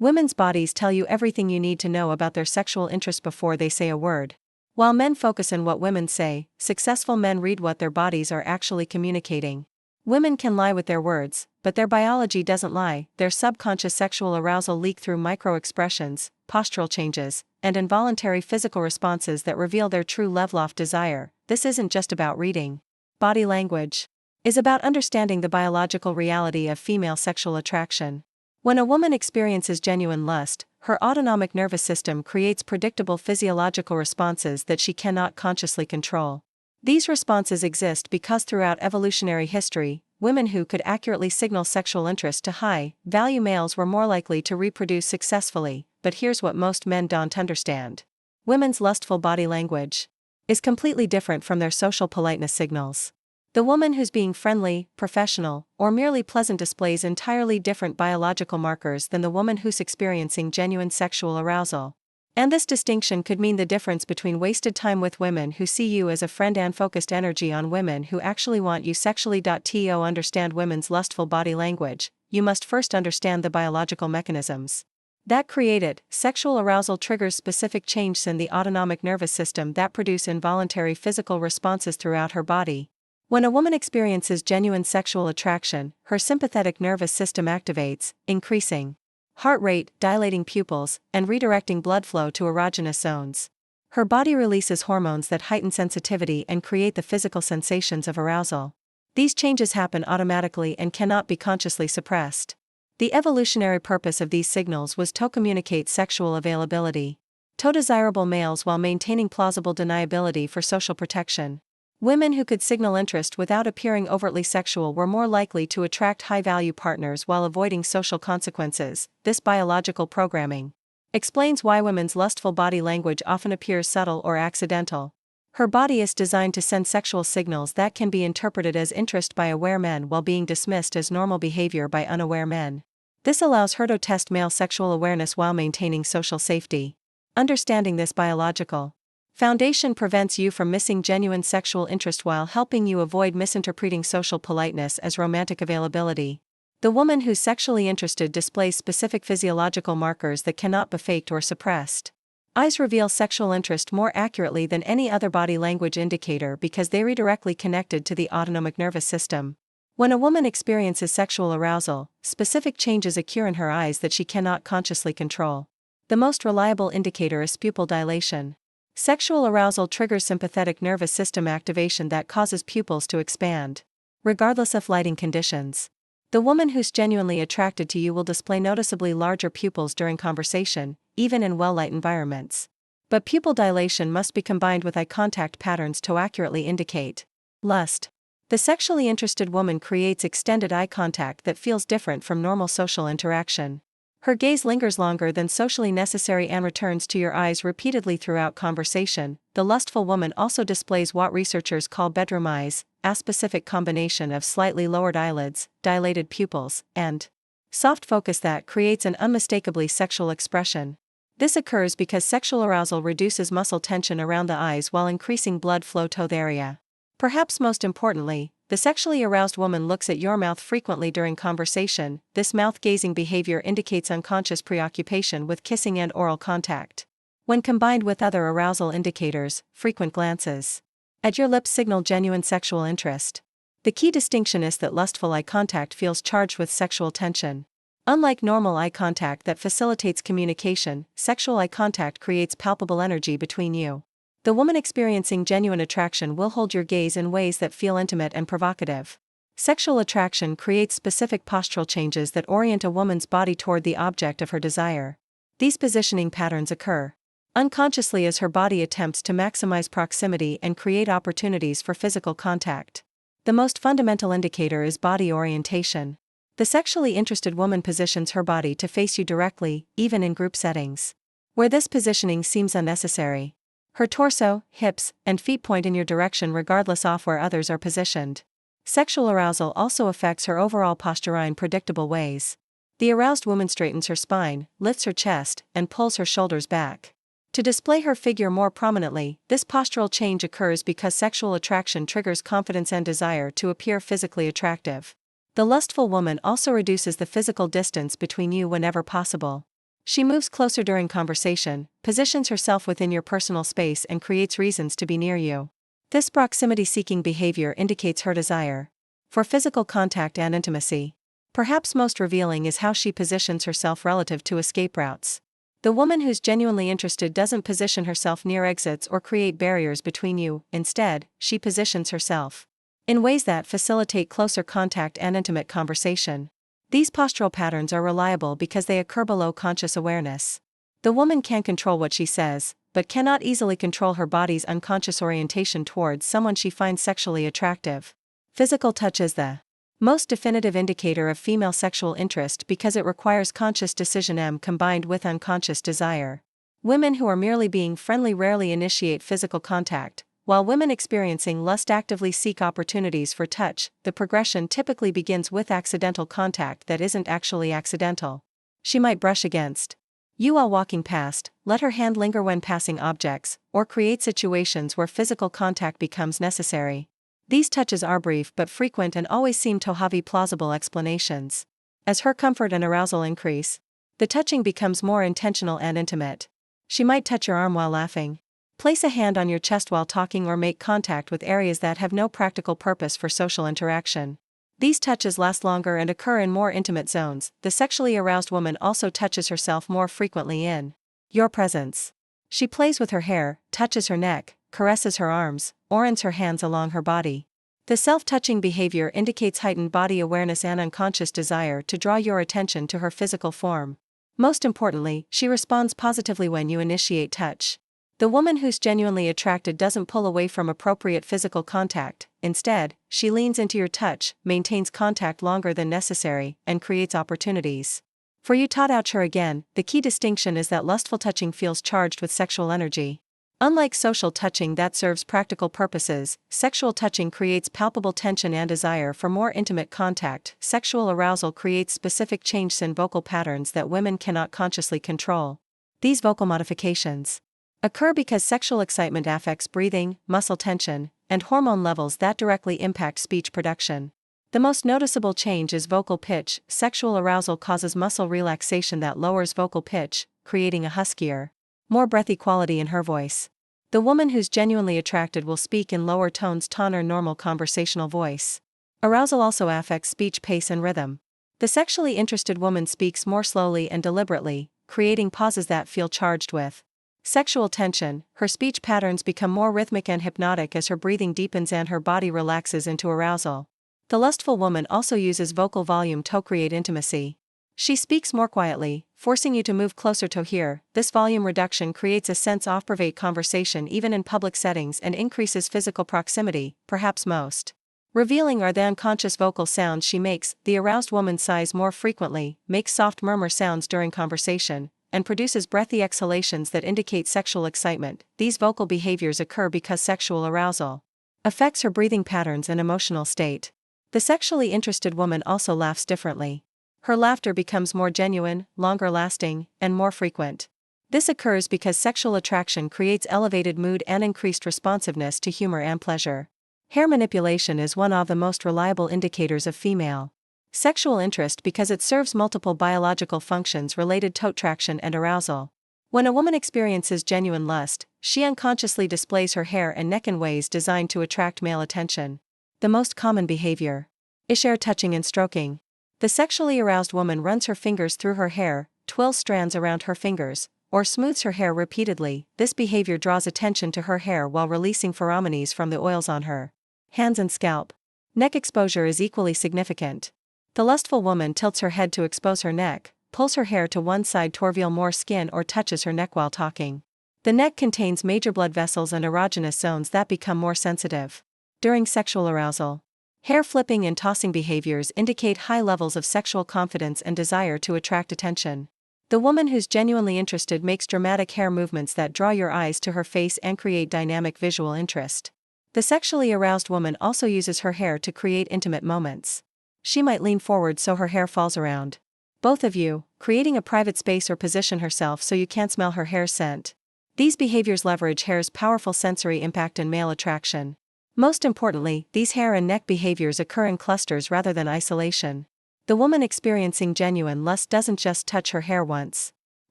Women's bodies tell you everything you need to know about their sexual interest before they say a word. While men focus on what women say, successful men read what their bodies are actually communicating. Women can lie with their words, but their biology doesn't lie. Their subconscious sexual arousal leak through micro-expressions, postural changes, and involuntary physical responses that reveal their true level of desire. This isn't just about reading. Body language is about understanding the biological reality of female sexual attraction. When a woman experiences genuine lust, her autonomic nervous system creates predictable physiological responses that she cannot consciously control. These responses exist because throughout evolutionary history, women who could accurately signal sexual interest to high-value males were more likely to reproduce successfully. But here's what most men don't understand. Women's lustful body language is completely different from their social politeness signals. The woman who's being friendly, professional, or merely pleasant displays entirely different biological markers than the woman who's experiencing genuine sexual arousal. And this distinction could mean the difference between wasted time with women who see you as a friend and focused energy on women who actually want you sexually. To understand women's lustful body language, you must first understand the biological mechanisms that create it. Sexual arousal triggers specific changes in the autonomic nervous system that produce involuntary physical responses throughout her body. When a woman experiences genuine sexual attraction, her sympathetic nervous system activates, increasing heart rate, dilating pupils, and redirecting blood flow to erogenous zones. Her body releases hormones that heighten sensitivity and create the physical sensations of arousal. These changes happen automatically and cannot be consciously suppressed. The evolutionary purpose of these signals was to communicate sexual availability to desirable males while maintaining plausible deniability for social protection. Women who could signal interest without appearing overtly sexual were more likely to attract high-value partners while avoiding social consequences. This biological programming explains why women's lustful body language often appears subtle or accidental. Her body is designed to send sexual signals that can be interpreted as interest by aware men while being dismissed as normal behavior by unaware men. This allows her to test male sexual awareness while maintaining social safety. Understanding this biological foundation prevents you from missing genuine sexual interest while helping you avoid misinterpreting social politeness as romantic availability. The woman who's sexually interested displays specific physiological markers that cannot be faked or suppressed. Eyes reveal sexual interest more accurately than any other body language indicator because they are directly connected to the autonomic nervous system. When a woman experiences sexual arousal, specific changes occur in her eyes that she cannot consciously control. The most reliable indicator is pupil dilation. Sexual arousal triggers sympathetic nervous system activation that causes pupils to expand, regardless of lighting conditions. The woman who's genuinely attracted to you will display noticeably larger pupils during conversation, even in well-lit environments. But pupil dilation must be combined with eye contact patterns to accurately indicate lust. The sexually interested woman creates extended eye contact that feels different from normal social interaction. Her gaze lingers longer than socially necessary and returns to your eyes repeatedly throughout conversation. The lustful woman also displays what researchers call bedroom eyes, a specific combination of slightly lowered eyelids, dilated pupils, and soft focus that creates an unmistakably sexual expression. This occurs because sexual arousal reduces muscle tension around the eyes while increasing blood flow to the area. Perhaps most importantly, the sexually aroused woman looks at your mouth frequently during conversation. This mouth-gazing behavior indicates unconscious preoccupation with kissing and oral contact. When combined with other arousal indicators, frequent glances at your lips signal genuine sexual interest. The key distinction is that lustful eye contact feels charged with sexual tension. Unlike normal eye contact that facilitates communication, sexual eye contact creates palpable energy between you. The woman experiencing genuine attraction will hold your gaze in ways that feel intimate and provocative. Sexual attraction creates specific postural changes that orient a woman's body toward the object of her desire. These positioning patterns occur unconsciously as her body attempts to maximize proximity and create opportunities for physical contact. The most fundamental indicator is body orientation. The sexually interested woman positions her body to face you directly, even in group settings, where this positioning seems unnecessary. Her torso, hips, and feet point in your direction regardless of where others are positioned. Sexual arousal also affects her overall posture in predictable ways. The aroused woman straightens her spine, lifts her chest, and pulls her shoulders back to display her figure more prominently. This postural change occurs because sexual attraction triggers confidence and desire to appear physically attractive. The lustful woman also reduces the physical distance between you whenever possible. She moves closer during conversation, positions herself within your personal space, and creates reasons to be near you. This proximity-seeking behavior indicates her desire for physical contact and intimacy. Perhaps most revealing is how she positions herself relative to escape routes. The woman who's genuinely interested doesn't position herself near exits or create barriers between you. Instead, she positions herself in ways that facilitate closer contact and intimate conversation. These postural patterns are reliable because they occur below conscious awareness. The woman can control what she says, but cannot easily control her body's unconscious orientation towards someone she finds sexually attractive. Physical touch is the most definitive indicator of female sexual interest because it requires conscious decision combined with unconscious desire. Women who are merely being friendly rarely initiate physical contact, while women experiencing lust actively seek opportunities for touch. The progression typically begins with accidental contact that isn't actually accidental. She might brush against you while walking past, let her hand linger when passing objects, or create situations where physical contact becomes necessary. These touches are brief but frequent and always seem to have plausible explanations. As her comfort and arousal increase, the touching becomes more intentional and intimate. She might touch your arm while laughing, place a hand on your chest while talking, or make contact with areas that have no practical purpose for social interaction. These touches last longer and occur in more intimate zones. The sexually aroused woman also touches herself more frequently in your presence. She plays with her hair, touches her neck, caresses her arms, or runs her hands along her body. The self-touching behavior indicates heightened body awareness and unconscious desire to draw your attention to her physical form. Most importantly, she responds positively when you initiate touch. The woman who's genuinely attracted doesn't pull away from appropriate physical contact. Instead, she leans into your touch, maintains contact longer than necessary, and creates opportunities for you to touch her again. The key distinction is that lustful touching feels charged with sexual energy. Unlike social touching that serves practical purposes, sexual touching creates palpable tension and desire for more intimate contact. Sexual arousal creates specific changes in vocal patterns that women cannot consciously control. These vocal modifications occur because sexual excitement affects breathing, muscle tension, and hormone levels that directly impact speech production. The most noticeable change is vocal pitch. Sexual arousal causes muscle relaxation that lowers vocal pitch, creating a huskier, more breathy quality in her voice. The woman who's genuinely attracted will speak in lower tones to her normal conversational voice. Arousal also affects speech pace and rhythm. The sexually interested woman speaks more slowly and deliberately, creating pauses that feel charged with sexual tension. Her speech patterns become more rhythmic and hypnotic as her breathing deepens and her body relaxes into arousal. The lustful woman also uses vocal volume to create intimacy. She speaks more quietly, forcing you to move closer to hear. This volume reduction creates a sense of private conversation even in public settings and increases physical proximity. Perhaps most revealing are the unconscious vocal sounds she makes. The aroused woman sighs more frequently, makes soft murmur sounds during conversation, and produces breathy exhalations that indicate sexual excitement. These vocal behaviors occur because sexual arousal affects her breathing patterns and emotional state. The sexually interested woman also laughs differently. Her laughter becomes more genuine, longer lasting, and more frequent. This occurs because sexual attraction creates elevated mood and increased responsiveness to humor and pleasure. Hair manipulation is one of the most reliable indicators of female sexual interest because it serves multiple biological functions related to attraction and arousal. When a woman experiences genuine lust, she unconsciously displays her hair and neck in ways designed to attract male attention. The most common behavior is hair touching and stroking. The sexually aroused woman runs her fingers through her hair, twirls strands around her fingers, or smooths her hair repeatedly. This behavior draws attention to her hair while releasing pheromones from the oils on her hands and scalp. Neck exposure is equally significant. The lustful woman tilts her head to expose her neck, pulls her hair to one side to reveal more skin, or touches her neck while talking. The neck contains major blood vessels and erogenous zones that become more sensitive during sexual arousal. Hair flipping and tossing behaviors indicate high levels of sexual confidence and desire to attract attention. The woman who's genuinely interested makes dramatic hair movements that draw your eyes to her face and create dynamic visual interest. The sexually aroused woman also uses her hair to create intimate moments. She might lean forward so her hair falls around both of you, creating a private space, or position herself so you can't smell her hair scent. These behaviors leverage hair's powerful sensory impact and male attraction. Most importantly, these hair and neck behaviors occur in clusters rather than isolation. The woman experiencing genuine lust doesn't just touch her hair once.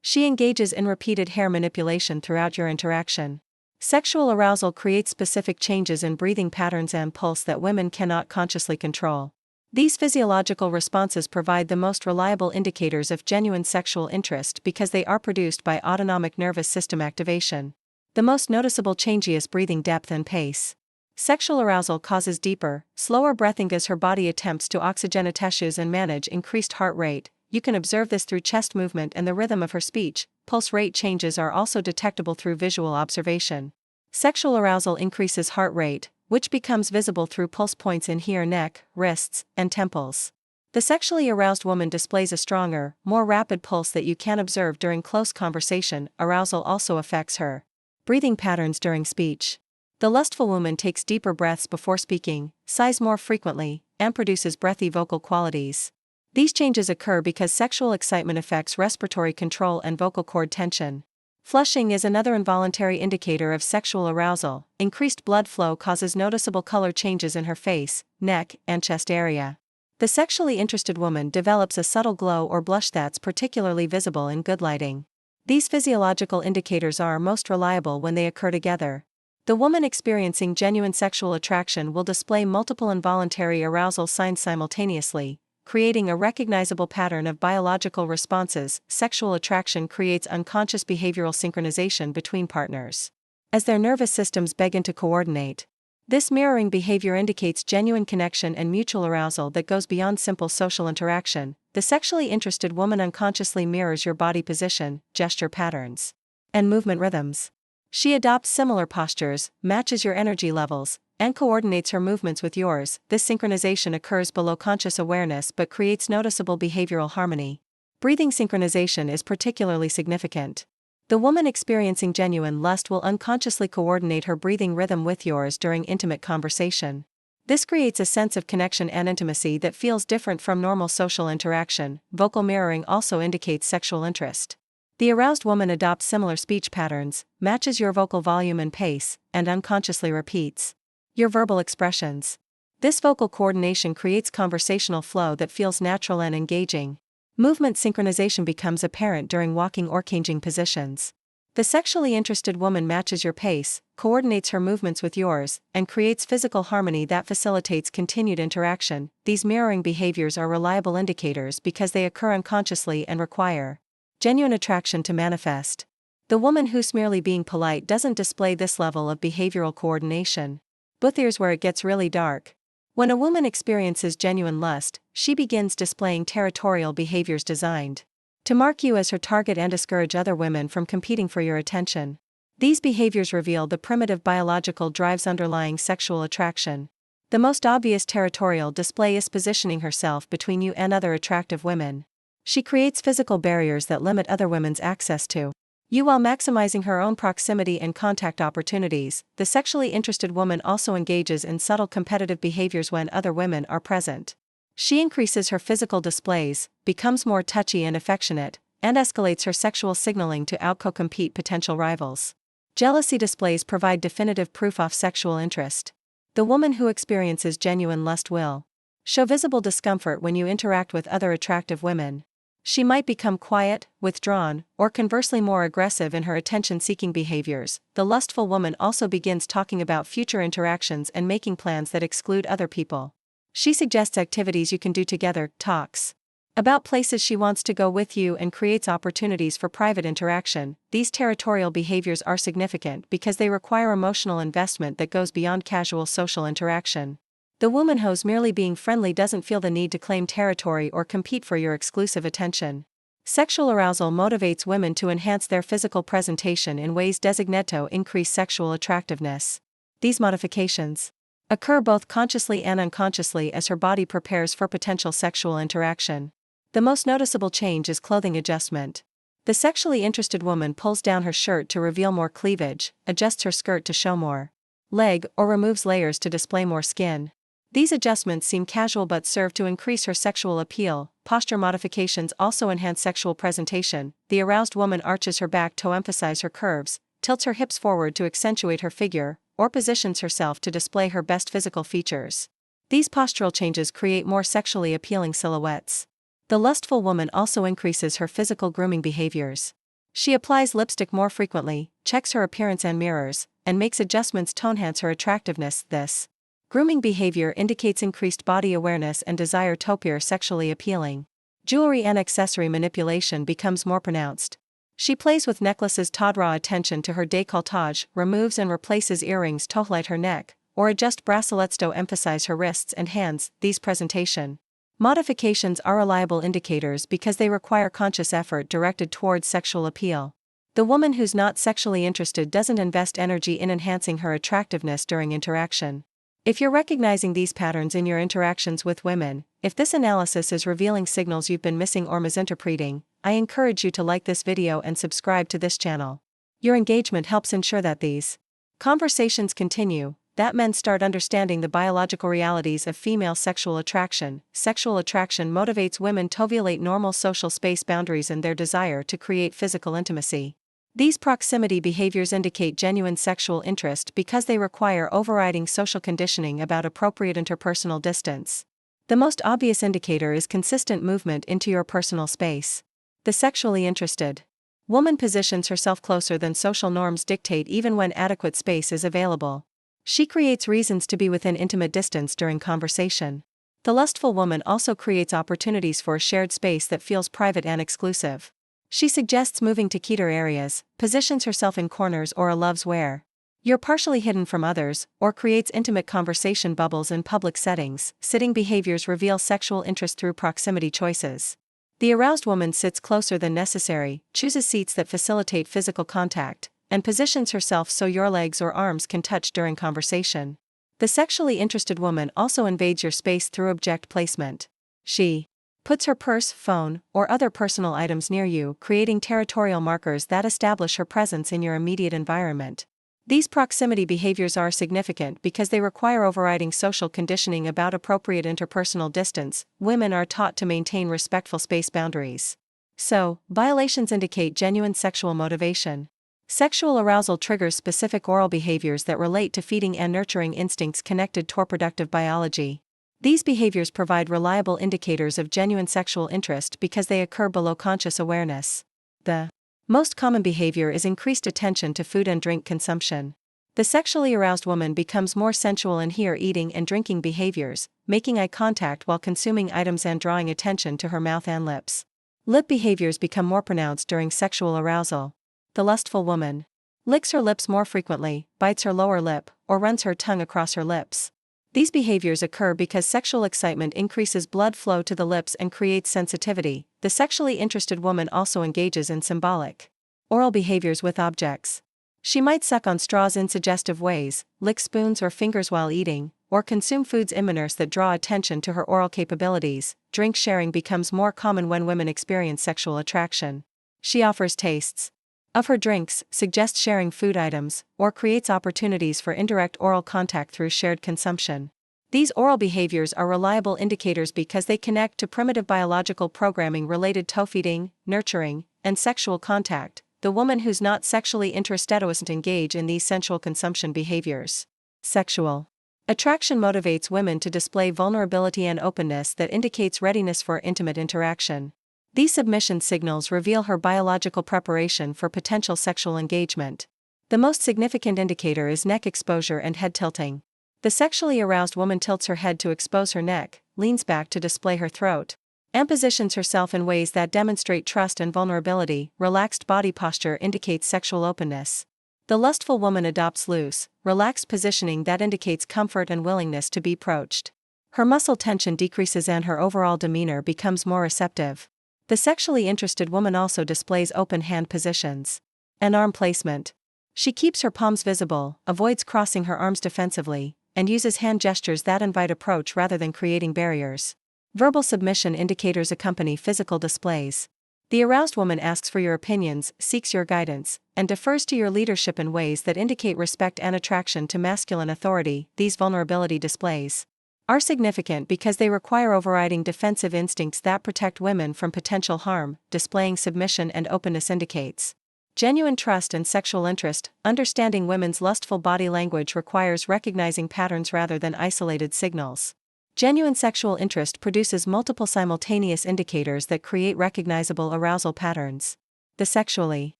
She engages in repeated hair manipulation throughout your interaction. Sexual arousal creates specific changes in breathing patterns and pulse that women cannot consciously control. These physiological responses provide the most reliable indicators of genuine sexual interest because they are produced by autonomic nervous system activation. The most noticeable change is breathing depth and pace. Sexual arousal causes deeper, slower breathing as her body attempts to oxygenate tissues and manage increased heart rate. You can observe this through chest movement and the rhythm of her speech. Pulse rate changes are also detectable through visual observation. Sexual arousal increases heart rate, which becomes visible through pulse points in her neck, wrists, and temples. The sexually aroused woman displays a stronger, more rapid pulse that you can observe during close conversation. Arousal also affects her breathing patterns during speech. The lustful woman takes deeper breaths before speaking, sighs more frequently, and produces breathy vocal qualities. These changes occur because sexual excitement affects respiratory control and vocal cord tension. Flushing is another involuntary indicator of sexual arousal. Increased blood flow causes noticeable color changes in her face, neck, and chest area. The sexually interested woman develops a subtle glow or blush that's particularly visible in good lighting. These physiological indicators are most reliable when they occur together. The woman experiencing genuine sexual attraction will display multiple involuntary arousal signs simultaneously, creating a recognizable pattern of biological responses. Sexual attraction creates unconscious behavioral synchronization between partners, as their nervous systems begin to coordinate. This mirroring behavior indicates genuine connection and mutual arousal that goes beyond simple social interaction. The sexually interested woman unconsciously mirrors your body position, gesture patterns, and movement rhythms. She adopts similar postures, matches your energy levels, and coordinates her movements with yours. This synchronization occurs below conscious awareness but creates noticeable behavioral harmony. Breathing synchronization is particularly significant. The woman experiencing genuine lust will unconsciously coordinate her breathing rhythm with yours during intimate conversation. This creates a sense of connection and intimacy that feels different from normal social interaction. Vocal mirroring also indicates sexual interest. The aroused woman adopts similar speech patterns, matches your vocal volume and pace, and unconsciously repeats your verbal expressions. This vocal coordination creates conversational flow that feels natural and engaging. Movement synchronization becomes apparent during walking or changing positions. The sexually interested woman matches your pace, coordinates her movements with yours, and creates physical harmony that facilitates continued interaction. These mirroring behaviors are reliable indicators because they occur unconsciously and require genuine attraction to manifest. The woman who's merely being polite doesn't display this level of behavioral coordination. But here's where it gets really dark. When a woman experiences genuine lust, she begins displaying territorial behaviors designed to mark you as her target and discourage other women from competing for your attention. These behaviors reveal the primitive biological drives underlying sexual attraction. The most obvious territorial display is positioning herself between you and other attractive women. She creates physical barriers that limit other women's access to you while maximizing her own proximity and contact opportunities. The sexually interested woman also engages in subtle competitive behaviors when other women are present. She increases her physical displays, becomes more touchy and affectionate, and escalates her sexual signaling to outcompete potential rivals. Jealousy displays provide definitive proof of sexual interest. The woman who experiences genuine lust will show visible discomfort when you interact with other attractive women. She might become quiet, withdrawn, or conversely more aggressive in her attention-seeking behaviors. The lustful woman also begins talking about future interactions and making plans that exclude other people. She suggests activities you can do together, talks about places she wants to go with you, and creates opportunities for private interaction. These territorial behaviors are significant because they require emotional investment that goes beyond casual social interaction. The woman who's merely being friendly doesn't feel the need to claim territory or compete for your exclusive attention. Sexual arousal motivates women to enhance their physical presentation in ways designated to increase sexual attractiveness. These modifications occur both consciously and unconsciously as her body prepares for potential sexual interaction. The most noticeable change is clothing adjustment. The sexually interested woman pulls down her shirt to reveal more cleavage, adjusts her skirt to show more leg, or removes layers to display more skin. These adjustments seem casual but serve to increase her sexual appeal. Posture modifications also enhance sexual presentation. The aroused woman arches her back to emphasize her curves, tilts her hips forward to accentuate her figure, or positions herself to display her best physical features. These postural changes create more sexually appealing silhouettes. The lustful woman also increases her physical grooming behaviors. She applies lipstick more frequently, checks her appearance and mirrors, and makes adjustments to enhance her attractiveness. This grooming behavior indicates increased body awareness and desire to appear sexually appealing. Jewelry and accessory manipulation becomes more pronounced. She plays with necklaces to draw attention to her décolletage, removes and replaces earrings to highlight her neck, or adjust bracelets to emphasize her wrists and hands. These presentation modifications are reliable indicators because they require conscious effort directed towards sexual appeal. The woman who's not sexually interested doesn't invest energy in enhancing her attractiveness during interaction. If you're recognizing these patterns in your interactions with women, if this analysis is revealing signals you've been missing or misinterpreting, I encourage you to like this video and subscribe to this channel. Your engagement helps ensure that these conversations continue, that men start understanding the biological realities of female sexual attraction. Sexual attraction motivates women to violate normal social space boundaries and their desire to create physical intimacy. These proximity behaviors indicate genuine sexual interest because they require overriding social conditioning about appropriate interpersonal distance. The most obvious indicator is consistent movement into your personal space. The sexually interested woman positions herself closer than social norms dictate even when adequate space is available. She creates reasons to be within intimate distance during conversation. The lustful woman also creates opportunities for a shared space that feels private and exclusive. She suggests moving to quieter areas, positions herself in corners or loves where you're partially hidden from others, or creates intimate conversation bubbles in public settings. Sitting behaviors reveal sexual interest through proximity choices. The aroused woman sits closer than necessary, chooses seats that facilitate physical contact, and positions herself so your legs or arms can touch during conversation. The sexually interested woman also invades your space through object placement. She puts her purse, phone, or other personal items near you, creating territorial markers that establish her presence in your immediate environment. These proximity behaviors are significant because they require overriding social conditioning about appropriate interpersonal distance. Women are taught to maintain respectful space boundaries. So, violations indicate genuine sexual motivation. Sexual arousal triggers specific oral behaviors that relate to feeding and nurturing instincts connected to reproductive biology. These behaviors provide reliable indicators of genuine sexual interest because they occur below conscious awareness. The most common behavior is increased attention to food and drink consumption. The sexually aroused woman becomes more sensual in her eating and drinking behaviors, making eye contact while consuming items and drawing attention to her mouth and lips. Lip behaviors become more pronounced during sexual arousal. The lustful woman licks her lips more frequently, bites her lower lip, or runs her tongue across her lips. These behaviors occur because sexual excitement increases blood flow to the lips and creates sensitivity. The sexually interested woman also engages in symbolic oral behaviors with objects. She might suck on straws in suggestive ways, lick spoons or fingers while eating, or consume foods in manners that draw attention to her oral capabilities. Drink sharing becomes more common when women experience sexual attraction. She offers tastes of her drinks, suggests sharing food items, or creates opportunities for indirect oral contact through shared consumption. These oral behaviors are reliable indicators because they connect to primitive biological programming related to feeding, nurturing, and sexual contact. The woman who's not sexually interested doesn't engage in these sensual consumption behaviors. Sexual attraction motivates women to display vulnerability and openness that indicates readiness for intimate interaction. These submission signals reveal her biological preparation for potential sexual engagement. The most significant indicator is neck exposure and head tilting. The sexually aroused woman tilts her head to expose her neck, leans back to display her throat, and positions herself in ways that demonstrate trust and vulnerability. Relaxed body posture indicates sexual openness. The lustful woman adopts loose, relaxed positioning that indicates comfort and willingness to be approached. Her muscle tension decreases and her overall demeanor becomes more receptive. The sexually interested woman also displays open hand positions and arm placement. She keeps her palms visible, avoids crossing her arms defensively, and uses hand gestures that invite approach rather than creating barriers. Verbal submission indicators accompany physical displays. The aroused woman asks for your opinions, seeks your guidance, and defers to your leadership in ways that indicate respect and attraction to masculine authority. These vulnerability displays are significant because they require overriding defensive instincts that protect women from potential harm. Displaying submission and openness indicates genuine trust and sexual interest. Understanding women's lustful body language requires recognizing patterns rather than isolated signals. Genuine sexual interest produces multiple simultaneous indicators that create recognizable arousal patterns. The sexually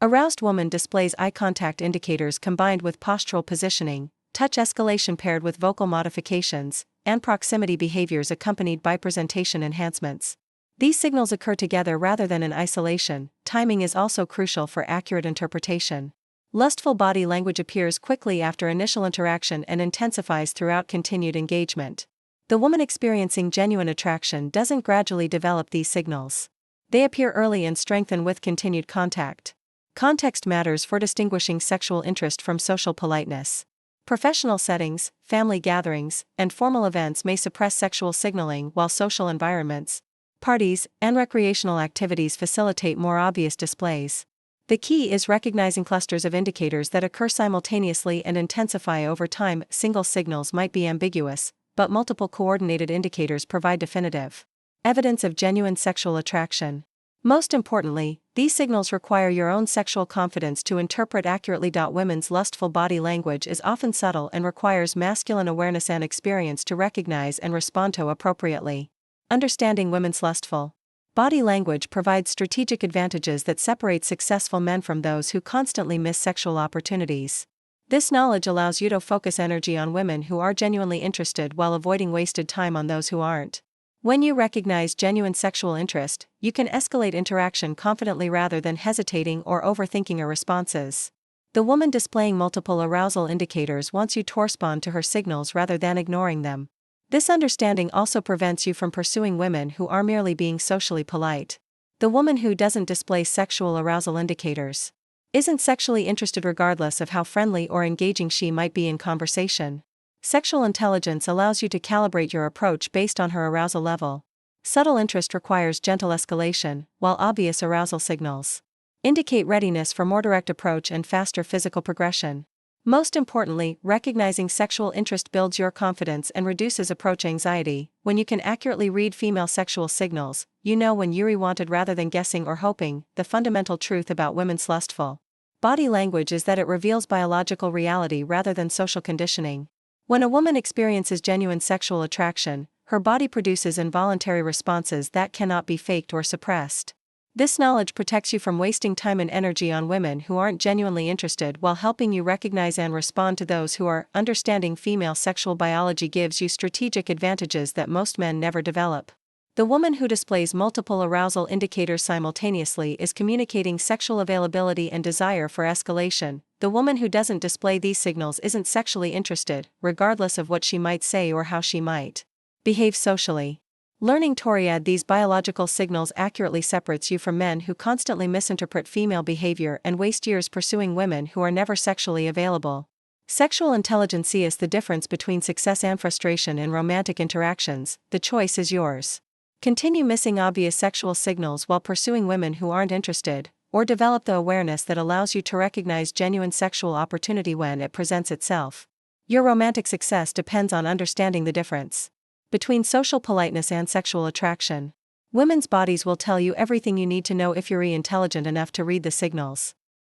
Aroused woman displays eye contact indicators combined with postural positioning, touch escalation paired with vocal modifications, and proximity behaviors accompanied by presentation enhancements. These signals occur together rather than in isolation. Timing is also crucial for accurate interpretation. Lustful body language appears quickly after initial interaction and intensifies throughout continued engagement. The woman experiencing genuine attraction doesn't gradually develop these signals. They appear early and strengthen with continued contact. Context matters for distinguishing sexual interest from social politeness. Professional settings, family gatherings, and formal events may suppress sexual signaling, while social environments, parties, and recreational activities facilitate more obvious displays. The key is recognizing clusters of indicators that occur simultaneously and intensify over time. Single signals might be ambiguous, but multiple coordinated indicators provide definitive evidence of genuine sexual attraction. Most importantly, these signals require your own sexual confidence to interpret accurately. Women's lustful body language is often subtle and requires masculine awareness and experience to recognize and respond to appropriately. Understanding women's lustful body language provides strategic advantages that separate successful men from those who constantly miss sexual opportunities. This knowledge allows you to focus energy on women who are genuinely interested while avoiding wasted time on those who aren't. When you recognize genuine sexual interest, you can escalate interaction confidently rather than hesitating or overthinking your responses. The woman displaying multiple arousal indicators wants you to respond to her signals rather than ignoring them. This understanding also prevents you from pursuing women who are merely being socially polite. The woman who doesn't display sexual arousal indicators isn't sexually interested regardless of how friendly or engaging she might be in conversation. Sexual intelligence allows you to calibrate your approach based on her arousal level. Subtle interest requires gentle escalation, while obvious arousal signals indicate readiness for more direct approach and faster physical progression. Most importantly, recognizing sexual interest builds your confidence and reduces approach anxiety. When you can accurately read female sexual signals, you know when you're wanted rather than guessing or hoping. The fundamental truth about women's lustful body language is that it reveals biological reality rather than social conditioning. When a woman experiences genuine sexual attraction, her body produces involuntary responses that cannot be faked or suppressed. This knowledge protects you from wasting time and energy on women who aren't genuinely interested while helping you recognize and respond to those who are. Understanding female sexual biology gives you strategic advantages that most men never develop. The woman who displays multiple arousal indicators simultaneously is communicating sexual availability and desire for escalation. The woman who doesn't display these signals isn't sexually interested, regardless of what she might say or how she might behave socially. Learning to read these biological signals accurately separates you from men who constantly misinterpret female behavior and waste years pursuing women who are never sexually available. Sexual intelligence is the difference between success and frustration in romantic interactions. The choice is yours. Continue missing obvious sexual signals while pursuing women who aren't interested, or develop the awareness that allows you to recognize genuine sexual opportunity when it presents itself. Your romantic success depends on understanding the difference between social politeness and sexual attraction. Women's bodies will tell you everything you need to know if you're intelligent enough to read the signals.